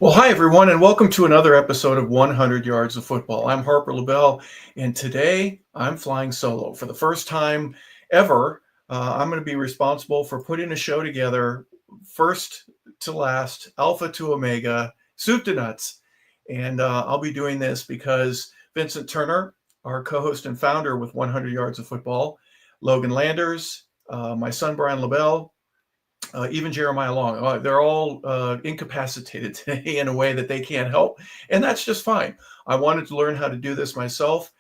Well, hi, everyone, and welcome to another episode of 100 Yards of Football. I'm Harper LeBel, and today I'm flying solo. For the first time ever, I'm going to be responsible for putting a show together, first to last, alpha to omega, soup to nuts. And I'll be doing this because Vincent Turner, our co-host and founder with 100 Yards of Football, Logan Landers, my son Brian LeBel, even Jeremiah Long, they're all incapacitated today in a way that they can't help. And that's just fine. I wanted to learn how to do this myself.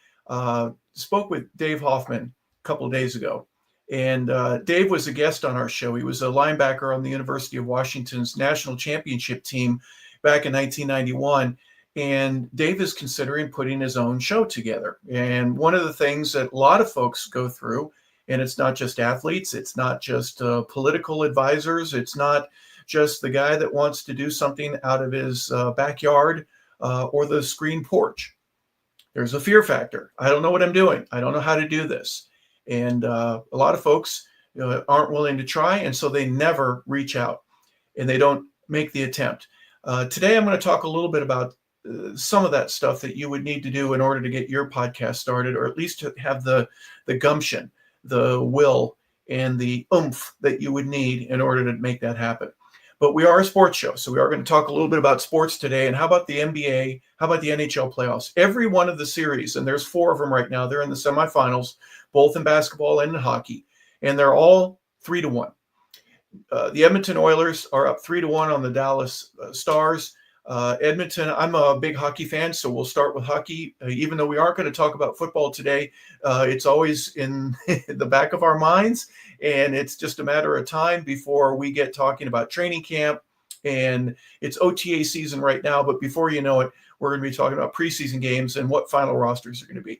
Spoke with Dave Hoffman a couple of days ago. And Dave was a guest on our show. He was a linebacker on the University of Washington's national championship team back in 1991. And Dave is considering putting his own show together. And one of the things that a lot of folks go through, and it's not just athletes, it's not just political advisors, it's not just the guy that wants to do something out of his backyard or the screen porch. There's a fear factor. I don't know what I'm doing. I don't know how to do this. And a lot of folks aren't willing to try, and so they never reach out and they don't make the attempt. Today, I'm going to talk a little bit about some of that stuff that you would need to do in order to get your podcast started, or at least to have the gumption, the will, and the oomph that you would need in order to make that happen. But we are a sports show, so we are going to talk a little bit about sports today. And how about the NBA? How about the NHL playoffs? Every one of the series, and there's 4 of them right now, they're in the semifinals, both in basketball and in hockey, and they're all 3-1. The Edmonton Oilers are up 3-1 on the Dallas Stars. Edmonton, I'm a big hockey fan, so we'll start with hockey. Even though we aren't going to talk about football today, it's always in the back of our minds, and it's just a matter of time before we get talking about training camp. And it's OTA season right now, but before you know it, we're going to be talking about preseason games and what final rosters are going to be.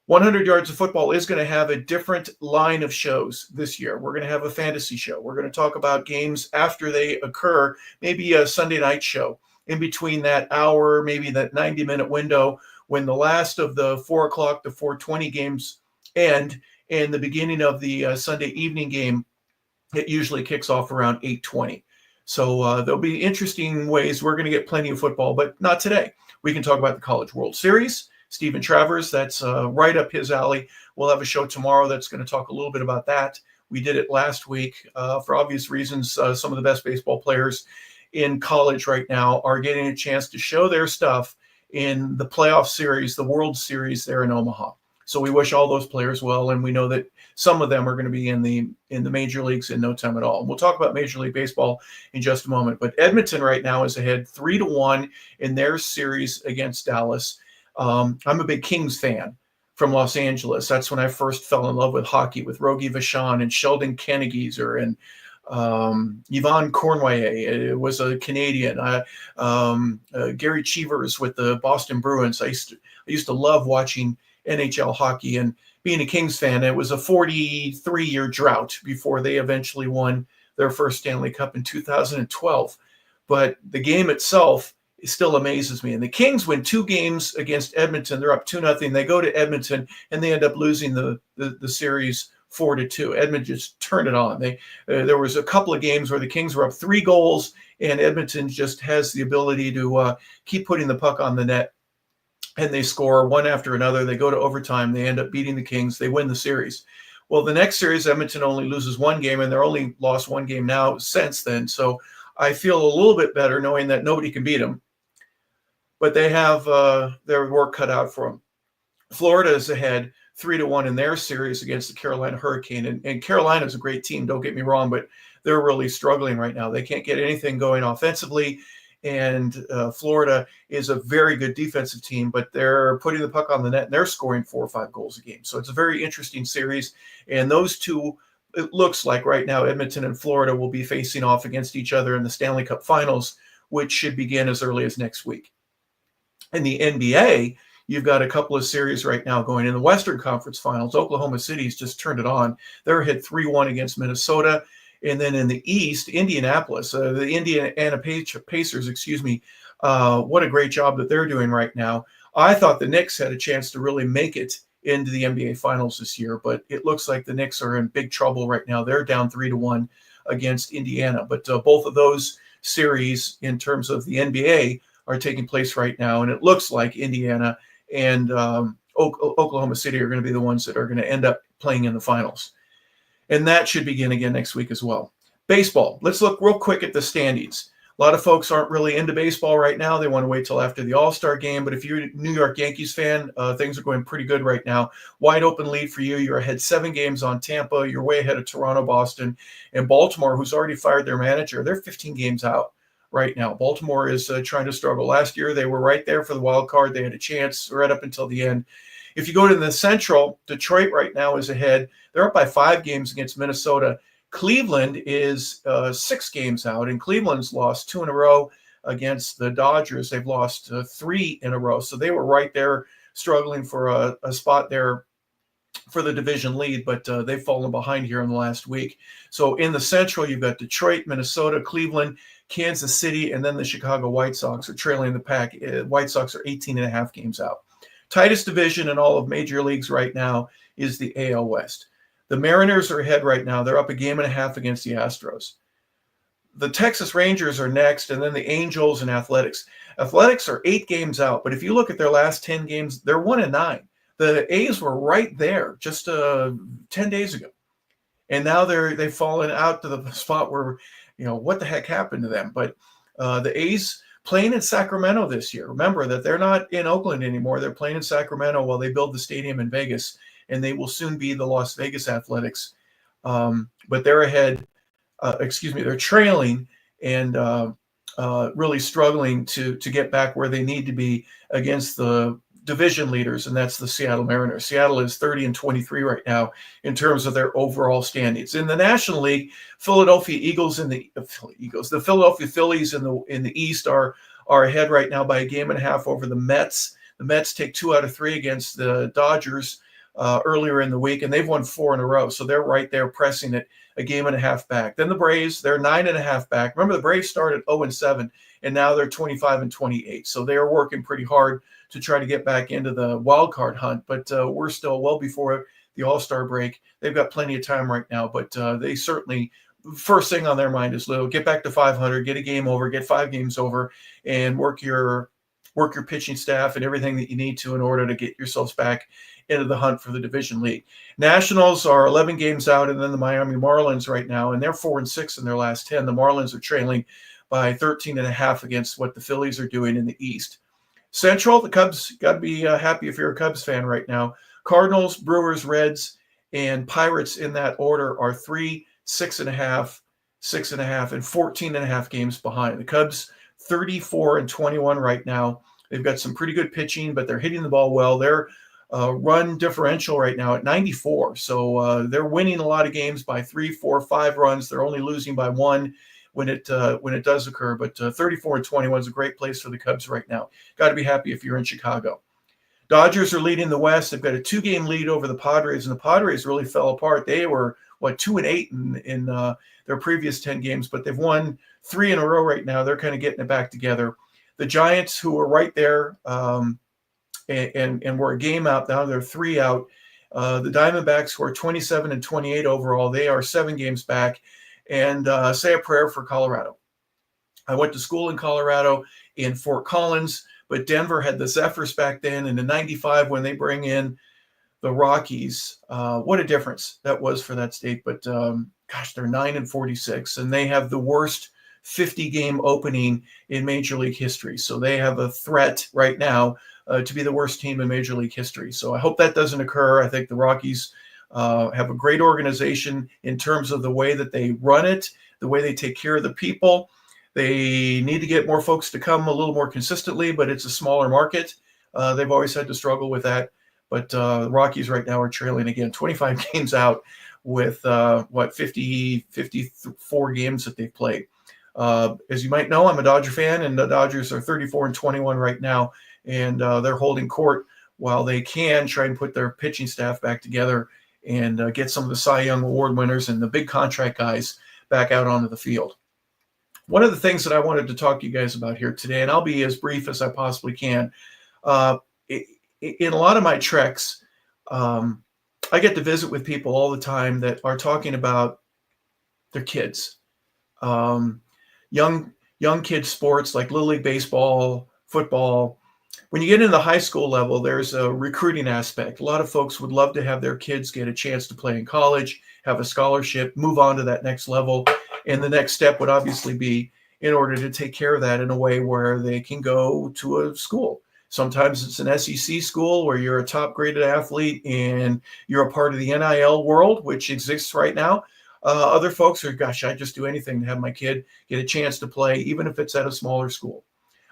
100 Yards of Football is going to have a different line of shows this year. We're going to have a fantasy show. We're going to talk about games after they occur, maybe a Sunday night show. In between that hour, maybe that 90-minute window when the last of the 4 o'clock to 4:20 games end and the beginning of the Sunday evening game, it usually kicks off around 8:20. So there'll be interesting ways. We're going to get plenty of football, but not today. We can talk about the College World Series. Stephen Travers, that's right up his alley. We'll have a show tomorrow that's going to talk a little bit about that. We did it last week. For obvious reasons, some of the best baseball players in college right now are getting a chance to show their stuff in the playoff series, the World Series there in Omaha. So we wish all those players well, and we know that some of them are going to be in the major leagues in no time at all. And we'll talk about Major League Baseball in just a moment. But Edmonton right now is ahead 3-1 in their series against Dallas. I'm a big Kings fan from Los Angeles. That's when I first fell in love with hockey, with Rogie Vachon and Sheldon Kennegeezer and Yvonne Cornway was a Canadian. Gary Cheevers with the Boston Bruins. I used to love watching NHL hockey, and being a Kings fan, it was a 43-year drought before they eventually won their first Stanley Cup in 2012. But the game itself still amazes me. And the Kings win 2 games against Edmonton. They're up 2-0. They go to Edmonton, and they end up losing the series 4-2. Edmonton just turned it on. There was a couple of games where the Kings were up 3 goals, and Edmonton just has the ability to keep putting the puck on the net, and they score one after another. They go to overtime. They end up beating the Kings. They win the series. Well, the next series, Edmonton only loses 1 game, and they're only lost 1 game now since then. So I feel a little bit better knowing that nobody can beat them, but they have their work cut out for them. Florida is ahead 3-1 in their series against the Carolina Hurricane. And Carolina is a great team, don't get me wrong, but they're really struggling right now. They can't get anything going offensively. And Florida is a very good defensive team, but they're putting the puck on the net and they're scoring 4 or 5 goals a game. So it's a very interesting series. And those two, it looks like right now, Edmonton and Florida will be facing off against each other in the Stanley Cup Finals, which should begin as early as next week. In the NBA, you've got a couple of series right now going in the Western Conference Finals. Oklahoma City's just turned it on. They're hit 3-1 against Minnesota. And then in the East, Indianapolis, the Indiana Pacers, what a great job that they're doing right now. I thought the Knicks had a chance to really make it into the NBA Finals this year, but it looks like the Knicks are in big trouble right now. They're down 3-1 against Indiana. But both of those series in terms of the NBA are taking place right now, and it looks like Indiana and Oklahoma City are going to be the ones that are going to end up playing in the finals. And that should begin again next week as well. Baseball. Let's look real quick at the standings. A lot of folks aren't really into baseball right now. They want to wait till after the All-Star game. But if you're a New York Yankees fan, things are going pretty good right now. Wide open lead for you. You're ahead 7 games on Tampa. You're way ahead of Toronto, Boston, and Baltimore, who's already fired their manager. They're 15 games out right now. Baltimore is trying to struggle. Last year, they were right there for the wild card. They had a chance right up until the end. If you go to the Central, Detroit right now is ahead. They're up by 5 games against Minnesota. Cleveland is 6 games out, and Cleveland's lost 2 in a row against the Dodgers. They've lost 3 in a row. So they were right there struggling for a spot there for the division lead, but they've fallen behind here in the last week. So in the Central, you've got Detroit, Minnesota, Cleveland, Kansas City, and then the Chicago White Sox are trailing the pack. White Sox are 18.5 games out. Tightest division in all of major leagues right now is the AL West. The Mariners are ahead right now. They're up 1.5 games against the Astros. The Texas Rangers are next, and then the Angels and Athletics. Athletics are 8 games out, but if you look at their last 10 games, they're 1-9. The A's were right there just 10 days ago, and now they've fallen out to the spot where, what the heck happened to them? But the A's playing in Sacramento this year. Remember that they're not in Oakland anymore. They're playing in Sacramento while they build the stadium in Vegas, and they will soon be the Las Vegas Athletics. But they're ahead. They're trailing and really struggling to get back where they need to be against the division leaders, and that's the Seattle Mariners. Seattle is 30-23 right now in terms of their overall standings. In the National League, Philadelphia Eagles and the Philadelphia Phillies in the East are ahead right now by 1.5 games over the Mets. The Mets take 2 out of 3 against the Dodgers earlier in the week, and they've won 4 in a row. So they're right there pressing it 1.5 games back. Then the Braves, they're 9.5 back. Remember, the Braves started 0-7, and now they're 25-28. So they are working pretty hard to try to get back into the wild card hunt. But we're still well before the All-Star break. They've got plenty of time right now, but they certainly, first thing on their mind is, Lou, get back to 500, get a game over, get 5 games over, and work your pitching staff and everything that you need to in order to get yourselves back into the hunt for the division lead. Nationals are 11 games out, and then the Miami Marlins right now, and they're 4-6 in their last 10. The Marlins are trailing by 13.5 against what the Phillies are doing in the East. Central, the Cubs, got to be happy if you're a Cubs fan right now. Cardinals, Brewers, Reds, and Pirates in that order are 3, 6.5, 6.5, and 14.5 games behind. The Cubs, 34-21 right now. They've got some pretty good pitching, but they're hitting the ball well. Their run differential right now at 94. So they're winning a lot of games by 3, 4, 5 runs. They're only losing by 1 when it does occur. But 34-21 is a great place for the Cubs right now. Got to be happy if you're in Chicago. Dodgers are leading the West. They've got a 2-game lead over the Padres, and the Padres really fell apart. They were 2-8 in their previous 10 games, but they've won 3 in a row right now. They're kind of getting it back together. The Giants, who are right there and we're a game out now, they're 3 out. The Diamondbacks, who are 27-28 overall, they are 7 games back. And say a prayer for Colorado. I went to school in Colorado in Fort Collins, but Denver had the Zephyrs back then. And in '95, when they bring in the Rockies, what a difference that was for that state. But they're 9-46, and they have the worst 50-game opening in Major League history. So they have a threat right now to be the worst team in Major League history. So I hope that doesn't occur. I think the Rockies have a great organization in terms of the way that they run it, the way they take care of the people. They need to get more folks to come a little more consistently, but it's a smaller market. They've always had to struggle with that. But the Rockies right now are trailing again, 25 games out with 54 games that they've played. As you might know, I'm a Dodger fan, and the Dodgers are 34-21 right now, and they're holding court while they can try and put their pitching staff back together and get some of the Cy Young Award winners and the big contract guys back out onto the field. One of the things that I wanted to talk to you guys about here today, and I'll be as brief as I possibly can, in a lot of my treks, I get to visit with people all the time that are talking about They're kids. Um, young kids sports like Little League baseball, football. When you get into the high school level, there's a recruiting aspect. A lot of folks would love to have their kids get a chance to play in college, have a scholarship, move on to that next level. And the next step would obviously be in order to take care of that in a way where they can go to a school. Sometimes it's an SEC school where you're a top graded athlete and you're a part of the NIL world, which exists right now. Other folks are, gosh, I'd just do anything to have my kid get a chance to play, even if it's at a smaller school.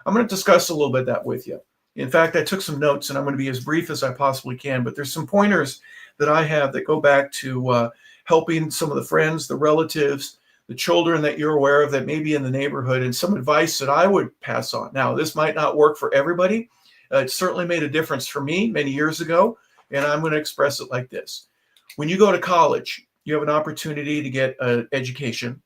I'm going to discuss a little bit that with you. In fact, I took some notes and I'm going to be as brief as I possibly can, but there's some pointers that I have that go back to helping some of the friends, the relatives, the children that you're aware of that may be in the neighborhood, and some advice that I would pass on. Now, this might not work for everybody. It certainly made a difference for me many years ago, and I'm going to express it like this. When you go to college, you have an opportunity to get an education.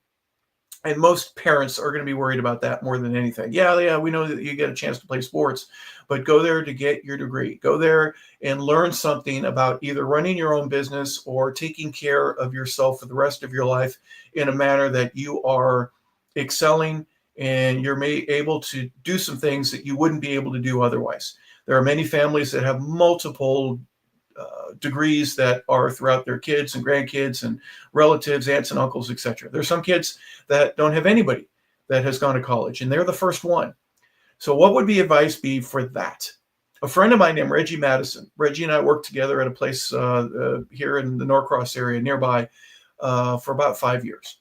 And most parents are going to be worried about that more than anything. Yeah, we know that you get a chance to play sports, but go there to get your degree. Go there and learn something about either running your own business or taking care of yourself for the rest of your life in a manner that you are excelling and you're able to do some things that you wouldn't be able to do otherwise. There are many families that have multiple degrees that are throughout their kids and grandkids and relatives, aunts and uncles, etc. There's some kids that don't have anybody that has gone to college, and they're the first one. So what would the advice be for that? A friend of mine named Reggie Madison. Reggie and I worked together at a place here in the Norcross area nearby for about 5 years.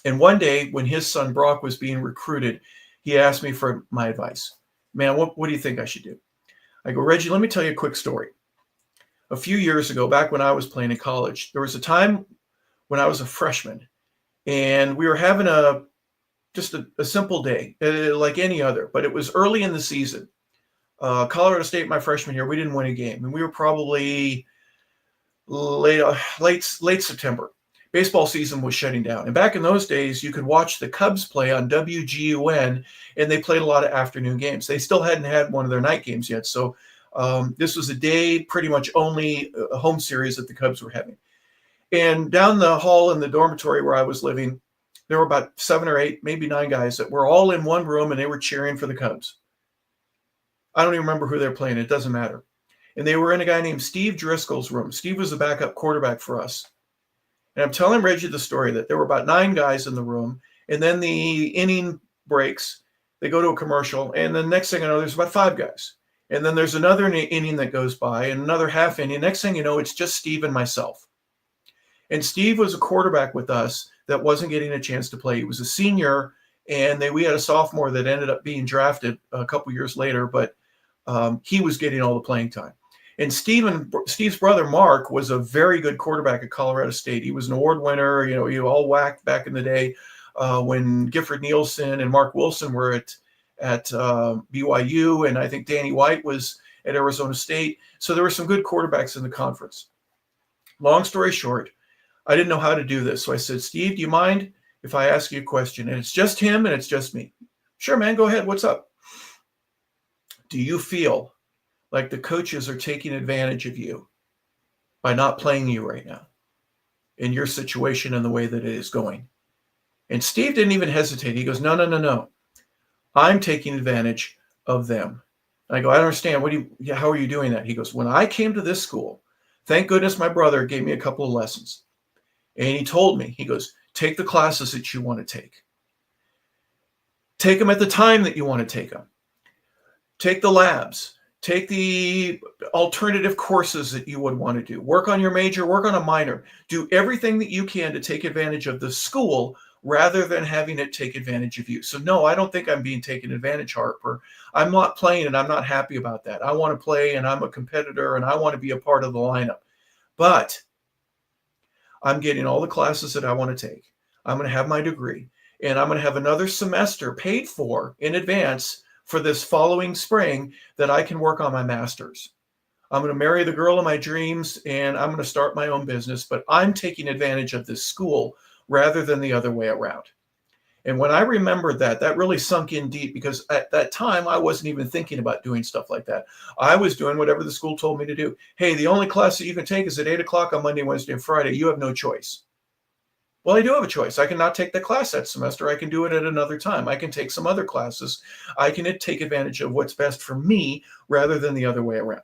And one day when his son Brock was being recruited, he asked me for my advice. Man, what do you think I should do? I go, Reggie, let me tell you a quick story. A few years ago, back when I was playing in college, there was a time when I was a freshman and we were having just a simple day like any other, but it was early in the season. Colorado State, my freshman year, we didn't win a game, and we were probably late September. Baseball season was shutting down, and back in those days, you could watch the Cubs play on WGUN, and they played a lot of afternoon games. They still hadn't had one of their night games yet, so this was a day pretty much only a home series that the Cubs were having. And down the hall in the dormitory where I was living, there were about 7 or 8, maybe 9 guys that were all in one room and they were cheering for the Cubs. I don't even remember who they're playing. It doesn't matter. And they were in a guy named Steve Driscoll's room. Steve was the backup quarterback for us. And I'm telling Reggie the story that there were about 9 guys in the room. And then the inning breaks. They go to a commercial. And the next thing I know, there's about 5 guys. And then there's another inning that goes by and another half inning. Next thing you know, it's just Steve and myself. And Steve was a quarterback with us that wasn't getting a chance to play. He was a senior, and we had a sophomore that ended up being drafted a couple years later, but he was getting all the playing time. And Steve's brother, Mark, was a very good quarterback at Colorado State. He was an award winner, he all whacked back in the day when Gifford Nielsen and Mark Wilson were at BYU, and I think Danny White was at Arizona State. So there were some good quarterbacks in the conference. Long story short, I didn't know how to do this. So I said, Steve, do you mind if I ask you a question? And it's just him and it's just me. Sure, man, go ahead. What's up? Do you feel like the coaches are taking advantage of you by not playing you right now in your situation and the way that it is going? And Steve didn't even hesitate. He goes, no. I'm taking advantage of them. And I go, I don't understand. How are you doing that? He goes, when I came to this school, thank goodness my brother gave me a couple of lessons. And he told me, he goes, take the classes that you want to take. Take them at the time that you want to take them. Take the labs. Take the alternative courses that you would want to do. Work on your major, work on a minor. Do everything that you can to take advantage of the school rather than having it take advantage of you. So no, I don't think I'm being taken advantage, Harper. I'm not playing and I'm not happy about that. I want to play and I'm a competitor and I want to be a part of the lineup. But I'm getting all the classes that I want to take. I'm going to have my degree and I'm going to have another semester paid for in advance for this following spring that I can work on my master's. I'm going to marry the girl of my dreams and I'm going to start my own business, but I'm taking advantage of this school rather than the other way around. And when I remembered that, that really sunk in deep because at that time, I wasn't even thinking about doing stuff like that. I was doing whatever the school told me to do. Hey, the only class that you can take is at 8 o'clock on Monday, Wednesday, and Friday. You have no choice. Well, I do have a choice. I can not take the class that semester. I can do it at another time. I can take some other classes. I can take advantage of what's best for me rather than the other way around.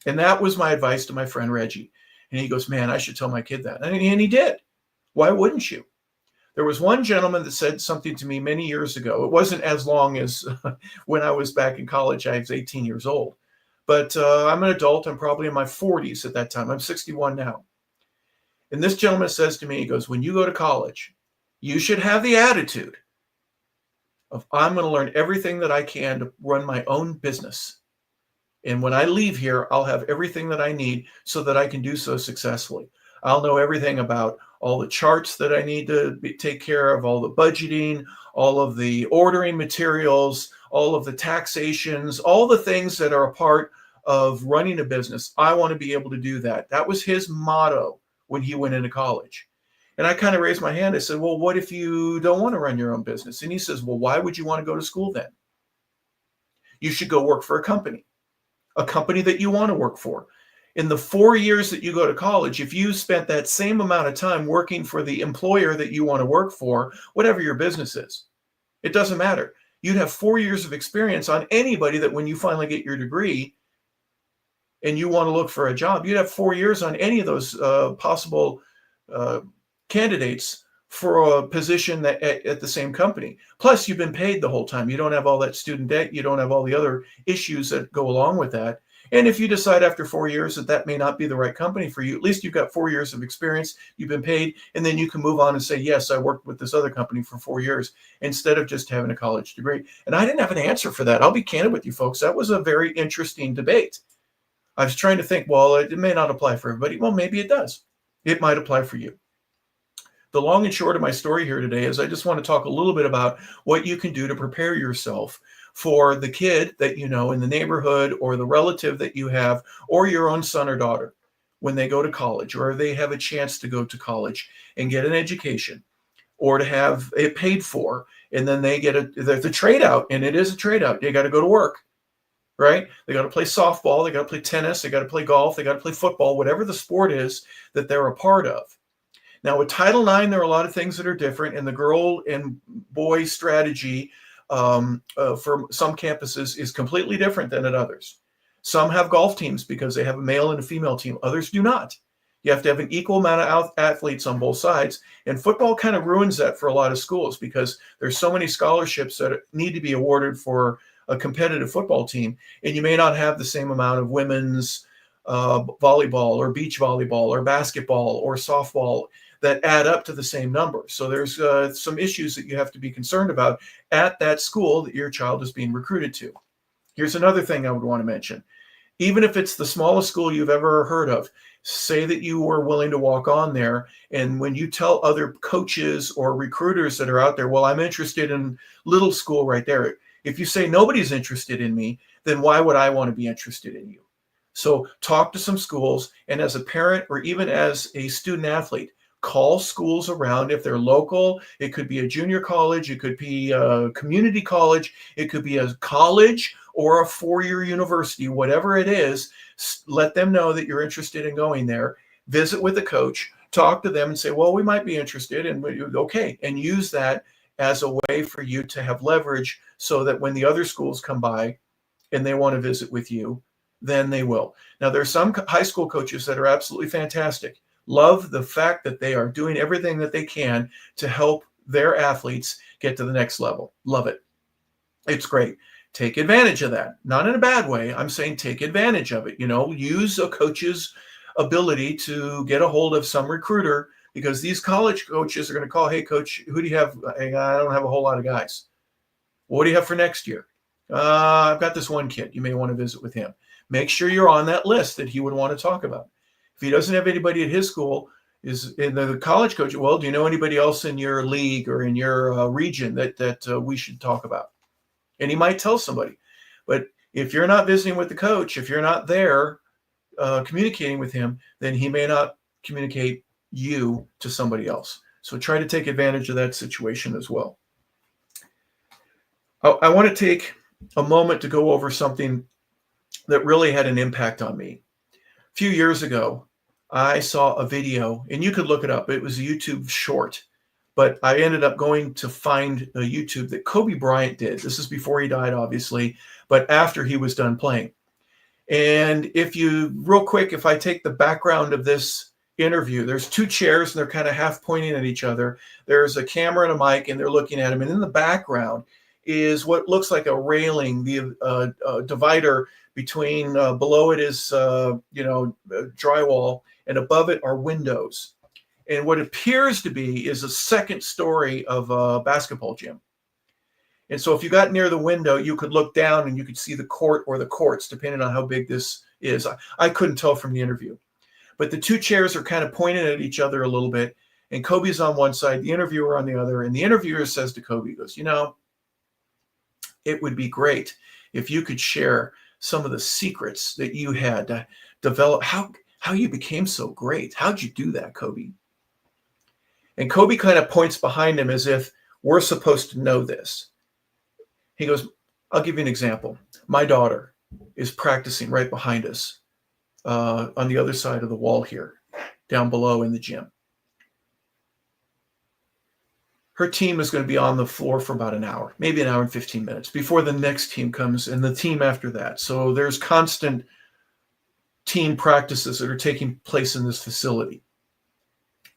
And that was my advice to my friend Reggie. And he goes, man, I should tell my kid that. And he did. Why wouldn't you? There was one gentleman that said something to me many years ago. It wasn't as long as when I was back in college. I was 18 years old. But I'm an adult. I'm probably in my 40s at that time. I'm 61 now. And this gentleman says to me, he goes, when you go to college, you should have the attitude of, I'm going to learn everything that I can to run my own business. And when I leave here, I'll have everything that I need so that I can do so successfully. I'll know everything about all the charts that I need to take care of, all the budgeting, all of the ordering materials, all of the taxations, all the things that are a part of running a business. I want to be able to do that. That was his motto when he went into college. And I kind of raised my hand. I said, well, what if you don't want to run your own business? And he says, well, why would you want to go to school then? You should go work for a company that you want to work for. In the 4 years that you go to college, if you spent that same amount of time working for the employer that you want to work for, whatever your business is, it doesn't matter. You'd have 4 years of experience on anybody that when you finally get your degree and you want to look for a job, you'd have 4 years on any of those possible candidates for a position that at the same company. Plus, you've been paid the whole time. You don't have all that student debt. You don't have all the other issues that go along with that. And if you decide after 4 years that that may not be the right company for you, at least you've got 4 years of experience, you've been paid, and then you can move on and say, yes, I worked with this other company for 4 years instead of just having a college degree. And I didn't have an answer for that. I'll be candid with you folks. That was a very interesting debate. I was trying to think, well, it may not apply for everybody. Well, maybe it does. It might apply for you. The long and short of my story here today is I just want to talk a little bit about what you can do to prepare yourself for the kid that you know in the neighborhood or the relative that you have or your own son or daughter when they go to college or they have a chance to go to college and get an education or to have it paid for. And then they get the trade out, and it is a trade out. They got to go to work, right? They got to play softball. They got to play tennis. They got to play golf. They got to play football, whatever the sport is that they're a part of. Now, with Title IX, there are a lot of things that are different, and the girl and boy strategy for some campuses is completely different than at others. Some have golf teams because they have a male and a female team. Others do not. You have to have an equal amount of athletes on both sides, and football kind of ruins that for a lot of schools because there's so many scholarships that need to be awarded for a competitive football team, and you may not have the same amount of women's volleyball or beach volleyball or basketball or softball that add up to the same number. So there's some issues that you have to be concerned about at that school that your child is being recruited to. Here's another thing I would want to mention. Even if it's the smallest school you've ever heard of, say that you were willing to walk on there. And when you tell other coaches or recruiters that are out there, well, I'm interested in little school right there. If you say nobody's interested in me, then why would I want to be interested in you? So talk to some schools, and as a parent or even as a student athlete, call schools around. If they're local, it could be a junior college, it could be a community college, it could be a college or a four-year university, whatever it is. Let them know that you're interested in going there. Visit with the coach, talk to them and say, well, we might be interested, and okay, and use that as a way for you to have leverage so that when the other schools come by and they want to visit with you, then they will. Now, there are some high school coaches that are absolutely fantastic. Love the fact that they are doing everything that they can to help their athletes get to the next level. Love it. It's great. Take advantage of that. Not in a bad way. I'm saying take advantage of it. Use a coach's ability to get a hold of some recruiter, because these college coaches are going to call, hey, coach, who do you have? I don't have a whole lot of guys. What do you have for next year? I've got this one kid. You may want to visit with him. Make sure you're on that list that he would want to talk about. If he doesn't have anybody at his school, is in the college coach, well, do you know anybody else in your league or in your region that we should talk about? And he might tell somebody. But if you're not visiting with the coach, if you're not there communicating with him, then he may not communicate you to somebody else. So try to take advantage of that situation as well. I want to take a moment to go over something that really had an impact on me. A few years ago, I saw a video, and you could look it up. It was a YouTube short but I ended up going to find a YouTube that Kobe Bryant did. This is before he died, obviously, but after he was done playing. And real quick, if I take the background of this interview, there's two chairs and they're kind of half pointing at each other. There's a camera and a mic and they're looking at him. And in the background is what looks like a railing, the divider between below it is, drywall, and above it are windows. And what appears to be is a second story of a basketball gym. And so if you got near the window, you could look down and you could see the court or the courts, depending on how big this is. I couldn't tell from the interview. But the two chairs are kind of pointing at each other a little bit. And Kobe's on one side, the interviewer on the other. And the interviewer says to Kobe, he goes, it would be great if you could share some of the secrets that you had to develop, how you became so great. How'd you do that, Kobe? And Kobe kind of points behind him as if we're supposed to know this. He goes, I'll give you an example. My daughter is practicing right behind us on the other side of the wall here, down below in the gym. Her team is going to be on the floor for about an hour, maybe an hour and 15 minutes before the next team comes and the team after that. So there's constant team practices that are taking place in this facility.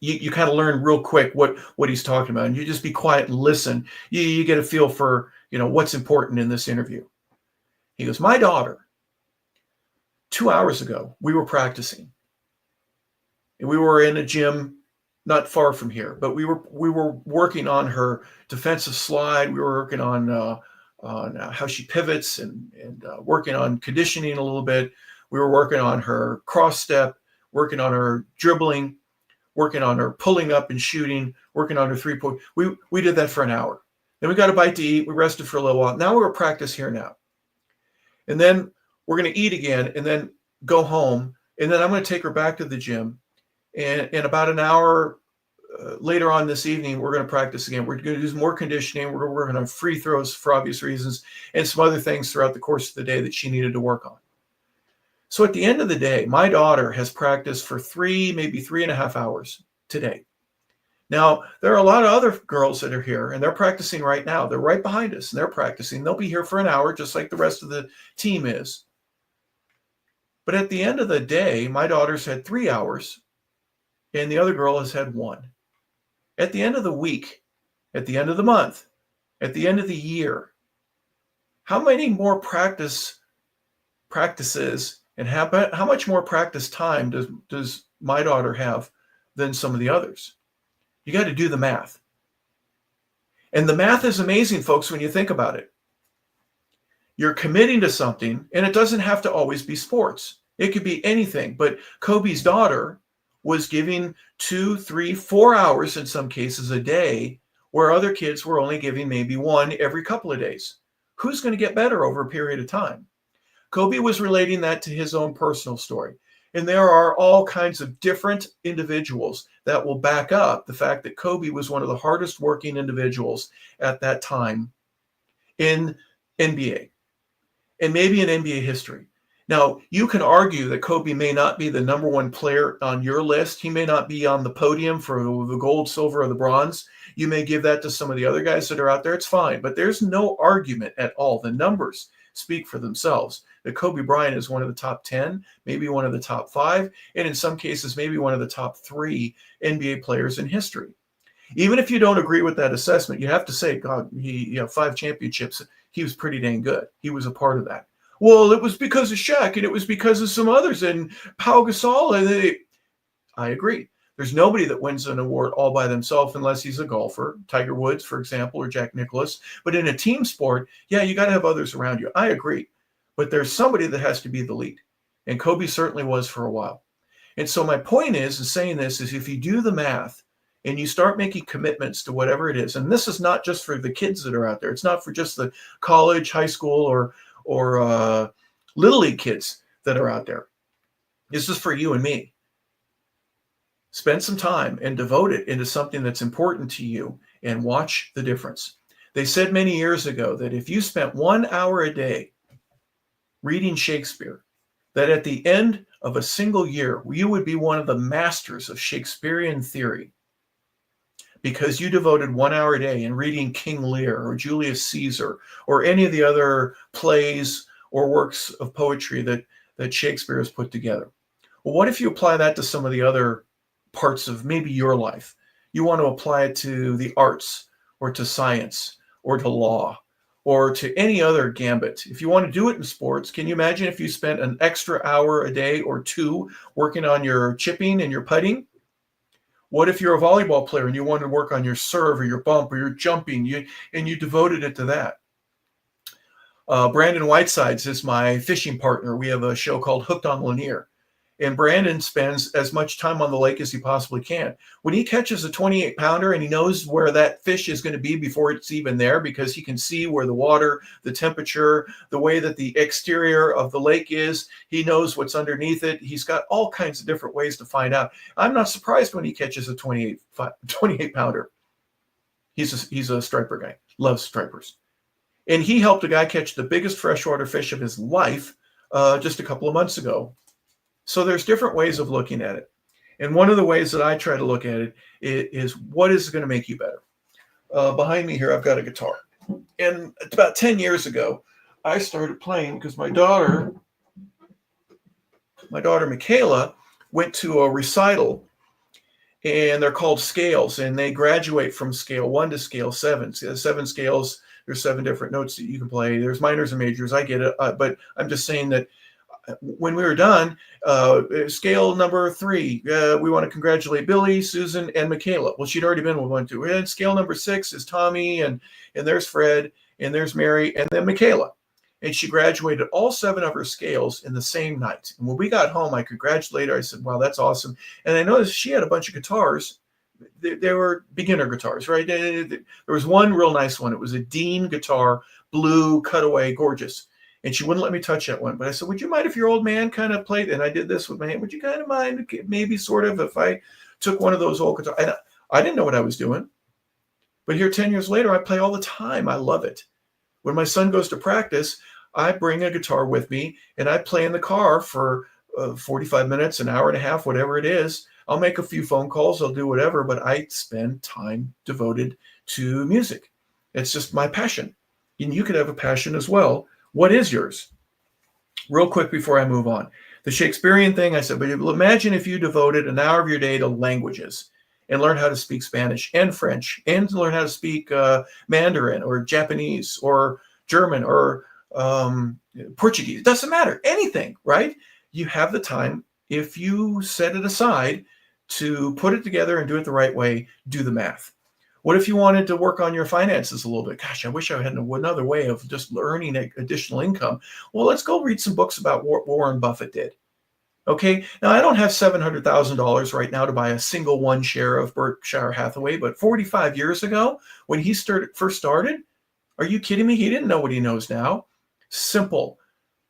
You kind of learn real quick what he's talking about, and you just be quiet and listen. You get a feel for, what's important in this interview. He goes, my daughter, 2 hours ago, we were practicing. And we were in a gym not far from here, but we were working on her defensive slide. We were working on how she pivots and working on conditioning a little bit. We were working on her cross step, working on her dribbling, working on her pulling up and shooting, working on her 3-point. We did that for an hour. Then we got a bite to eat. We rested for a little while. Now we're at practice here now. And then we're going to eat again and then go home. And then I'm going to take her back to the gym. And in about an hour later on this evening, we're going to practice again. We're going to do some more conditioning. We're working on free throws for obvious reasons and some other things throughout the course of the day that she needed to work on. So at the end of the day, my daughter has practiced for maybe 3.5 hours today. Now, there are a lot of other girls that are here, and they're practicing right now. They're right behind us, and they're practicing. They'll be here for an hour, just like the rest of the team is. But at the end of the day, my daughter's had 3 hours, and the other girl has had 1. At the end of the week, at the end of the month, at the end of the year, how many more practices and how much more practice time does my daughter have than some of the others? You got to do the math. And the math is amazing, folks, when you think about it. You're committing to something, and it doesn't have to always be sports. It could be anything. But Kobe's daughter was giving 2, 3, 4 hours in some cases a day, where other kids were only giving maybe 1 every couple of days. Who's going to get better over a period of time? Kobe was relating that to his own personal story. And there are all kinds of different individuals that will back up the fact that Kobe was one of the hardest working individuals at that time in NBA and maybe in NBA history. Now, you can argue that Kobe may not be the number 1 player on your list. He may not be on the podium for the gold, silver, or the bronze. You may give that to some of the other guys that are out there. It's fine, but there's no argument at all. The numbers speak for themselves. That Kobe Bryant is one of the top 10, maybe one of the top 5, and in some cases, maybe one of the top 3 NBA players in history. Even if you don't agree with that assessment, you have to say, God, he 5 championships. He was pretty dang good. He was a part of that. Well, it was because of Shaq, and it was because of some others, and Pau Gasol. And I agree. There's nobody that wins an award all by themselves unless he's a golfer, Tiger Woods, for example, or Jack Nicklaus. But in a team sport, yeah, you got to have others around you. I agree. But there's somebody that has to be the lead. And Kobe certainly was for a while. And so my point is, in saying this, is if you do the math and you start making commitments to whatever it is, and this is not just for the kids that are out there. It's not for just the college, high school, or little league kids that are out there. This is for you and me. Spend some time and devote it into something that's important to you and watch the difference. They said many years ago that if you spent 1 hour a day reading Shakespeare, that at the end of a single year, you would be one of the masters of Shakespearean theory. because you devoted 1 hour a day in reading King Lear or Julius Caesar or any of the other plays or works of poetry that Shakespeare has put together. Well, what if you apply that to some of the other parts of maybe your life? You want to apply it to the arts or to science or to law or to any other gambit. If you want to do it in sports, can you imagine if you spent an extra hour a day or two working on your chipping and your putting? What if you're a volleyball player and you want to work on your serve or your bump or your jumping, and you devoted it to that? Brandon Whitesides is my fishing partner. We have a show called Hooked on Lanier. And Brandon spends as much time on the lake as he possibly can. When he catches a 28-pounder and he knows where that fish is going to be before it's even there, because he can see where the water, the temperature, the way that the exterior of the lake is, he knows what's underneath it. He's got all kinds of different ways to find out. I'm not surprised when he catches a 28-pounder. He's a striper guy, loves stripers. And he helped a guy catch the biggest freshwater fish of his life just a couple of months ago. So there's different ways of looking at it. And one of the ways that I try to look at it is what is going to make you better? Behind me here, I've got a guitar. And about 10 years ago, I started playing because my daughter Michaela, went to a recital, and they're called scales, and they graduate from scale 1 to scale 7. So 7 scales, there's 7 different notes that you can play. There's minors and majors. I get it. But I'm just saying that when we were done, scale number 3, we want to congratulate Billy, Susan, and Michaela. Well, she'd already been with 1, 2. And scale number 6 is Tommy, and there's Fred, and there's Mary, and then Michaela. And she graduated all 7 of her scales in the same night. And when we got home, I congratulated her. I said, wow, that's awesome. And I noticed she had a bunch of guitars. They were beginner guitars, right? There was one real nice one. It was a Dean guitar, blue, cutaway, gorgeous. And she wouldn't let me touch that one. But I said, would you mind if your old man kind of played? And I did this with my hand. Would you kind of mind, maybe sort of, if I took one of those old guitars? And I didn't know what I was doing. But here 10 years later, I play all the time. I love it. When my son goes to practice, I bring a guitar with me, and I play in the car for 45 minutes, an hour and a half, whatever it is. I'll make a few phone calls. I'll do whatever. But I spend time devoted to music. It's just my passion. And you could have a passion as well. What is yours? Real quick before I move on. The Shakespearean thing, I said, but imagine if you devoted an hour of your day to languages and learn how to speak Spanish and French and learn how to speak Mandarin or Japanese or German or Portuguese. It doesn't matter. Anything, right? You have the time, if you set it aside, to put it together and do it the right way, do the math. What if you wanted to work on your finances a little bit? Gosh, I wish I had another way of just earning additional income. Well, let's go read some books about what Warren Buffett did. Okay, now I don't have $700,000 right now to buy a single 1 share of Berkshire Hathaway, but 45 years ago, when he first started, are you kidding me? He didn't know what he knows now. Simple,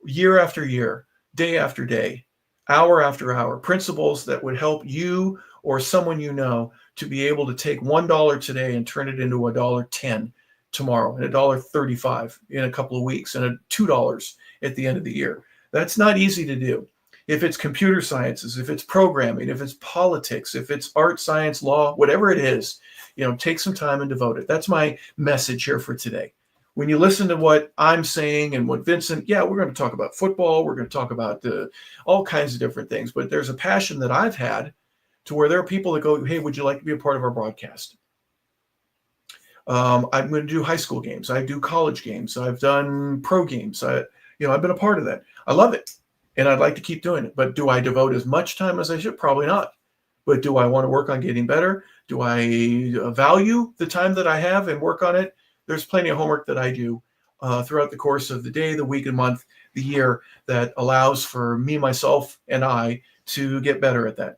year after year, day after day, hour after hour, principles that would help you or someone you know to be able to take $1 today and turn it into $1.10 tomorrow and $1.35 in a couple of weeks and $2 at the end of the year. That's not easy to do. If it's computer sciences, if it's programming, if it's politics, if it's art, science, law, whatever it is, take some time and devote it. That's my message here for today. When you listen to what I'm saying and what Vincent, we're going to talk about football. We're going to talk about all kinds of different things. But there's a passion that I've had to where there are people that go, hey, would you like to be a part of our broadcast? I'm going to do high school games. I do college games. I've done pro games. I've been a part of that. I love it. And I'd like to keep doing it. But do I devote as much time as I should? Probably not. But do I want to work on getting better? Do I value the time that I have and work on it? There's plenty of homework that I do throughout the course of the day, the week and month, the year that allows for me, myself, and I to get better at that,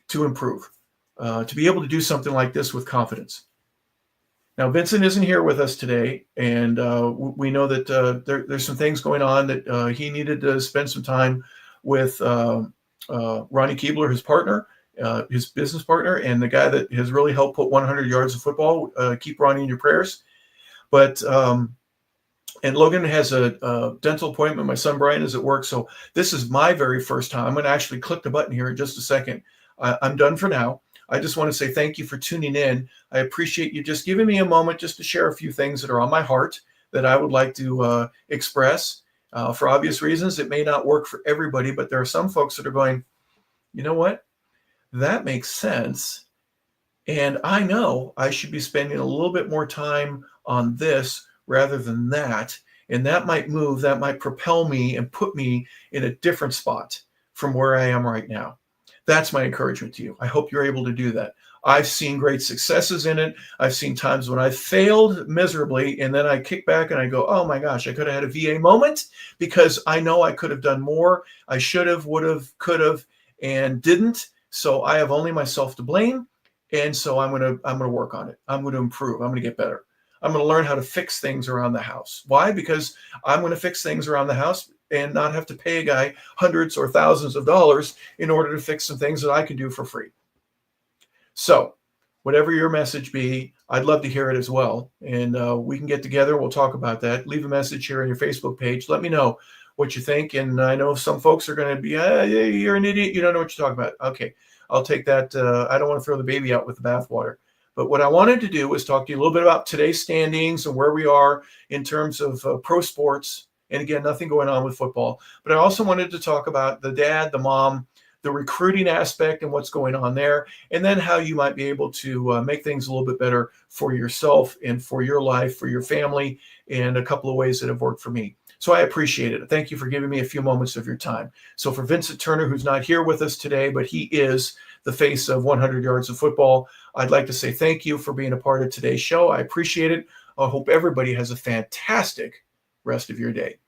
to improve, to be able to do something like this with confidence. Now, Vincent isn't here with us today, and we know that there's some things going on that he needed to spend some time with Ronnie Keebler, his partner, his business partner, and the guy that has really helped put 100 yards of football. Keep Ronnie in your prayers. But and Logan has a dental appointment. My son Brian is at work, so this is my very first time. I'm going to actually click the button here in just a second. I'm done for now. I just want to say thank you for tuning in. I appreciate you just giving me a moment just to share a few things that are on my heart that I would like to express. For obvious reasons, it may not work for everybody, but there are some folks that are going, you know what? That makes sense. And I know I should be spending a little bit more time on this rather than that. And that might propel me and put me in a different spot from where I am right now. That's my encouragement to you. I hope you're able to do that. I've seen great successes in it. I've seen times when I failed miserably, and then I kick back and I go, oh my gosh, I could have had a VA moment because I know I could have done more. I should have, would have, could have, and didn't. So I have only myself to blame. And so I'm gonna work on it. I'm going to improve. I'm going to get better. I'm going to learn how to fix things around the house. Why? Because I'm going to fix things around the house and not have to pay a guy hundreds or thousands of dollars in order to fix some things that I can do for free. So whatever your message be, I'd love to hear it as well. And we can get together. We'll talk about that. Leave a message here on your Facebook page. Let me know what you think. And I know some folks are going to be, you're an idiot. You don't know what you're talking about. Okay, I'll take that. I don't want to throw the baby out with the bathwater. But what I wanted to do was talk to you a little bit about today's standings and where we are in terms of pro sports. And again, nothing going on with football. But I also wanted to talk about the dad, the mom, the recruiting aspect and what's going on there, and then how you might be able to make things a little bit better for yourself and for your life, for your family, and a couple of ways that have worked for me. So I appreciate it. Thank you for giving me a few moments of your time. So for Vincent Turner, who's not here with us today, but he is the face of 100 Yards of Football, I'd like to say thank you for being a part of today's show. I appreciate it. I hope everybody has a fantastic rest of your day.